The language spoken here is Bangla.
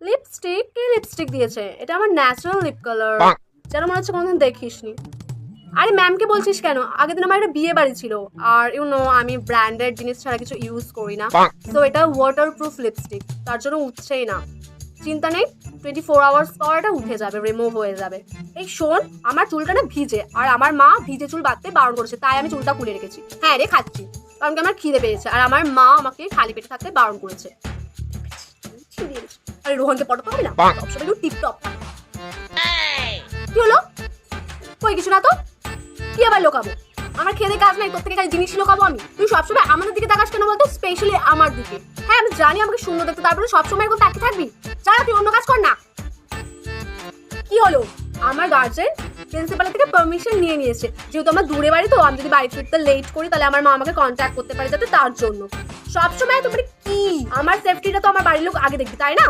লিপস্টিক? কে লিপস্টিক দিয়েছে? এটা আমার ন্যাচারাল লিপ কালার, যেন মনে হচ্ছে কোনোদিন দেখিসনি। আরে ম্যামকে বলছিস কেন? আগের দিন আমার একটা বিয়ে বাড়ি ছিল, আর আমি ব্র্যান্ডেড জিনিস ছাড়া কিছু ইউজ করি না, তো এটা ওয়াটারপ্রুফ লিপস্টিক, তার জন্য উঠছেই না। চিন্তা নেই, 24 আওয়ার্স পর এটা উঠে যাবে, রিমুভ হয়ে যাবে। এই শোন, আমার চুলটা না ভিজে, আর আমার মা ভিজে চুল বাঁধতে বারণ করেছে, তাই আমি চুলটা খুলে রেখেছি। হ্যাঁ রে, খাচ্ছি, কারণ কি আমার খিদে পেয়েছে, আর আমার মা আমাকে খালি পেটে থাকতে বারণ করেছে। আরে রোহনকে পটাতে হবে না, সবসময় একটু টিপটপ। কি হলো? কই কিছু না তো, কি আবার লোকাবো? আমার খেতে কাজ নাই, তোর থেকে খালি জিনিস লোকাবো আমি? তুই সবসময় আমাদের দিকে তাকাস কেন বলতো, স্পেশালি আমার দিকে? হ্যাঁ আমি জানি আমাকে সুন্দর দেখতে, তারপরে সবসময় এরকম তাকিয়ে থাকবি? চল তুই অন্য কাজ কর না। কি হলো? আমার গার্জেন প্রিন্সিপালের থেকে পারমিশন নিয়ে নিয়েছে, যেহেতু আমার দূরে বাড়ি, তো আমি যদি বাড়ি ফিরতে লেট করি তাহলে আমার মা আমাকে কন্ট্যাক্ট করতে পারে, যাতে তার জন্য সবসময় তোমার কি আমার সেফটিটা তো আমার বাড়ির লোক আগে দেখবি, তাই না?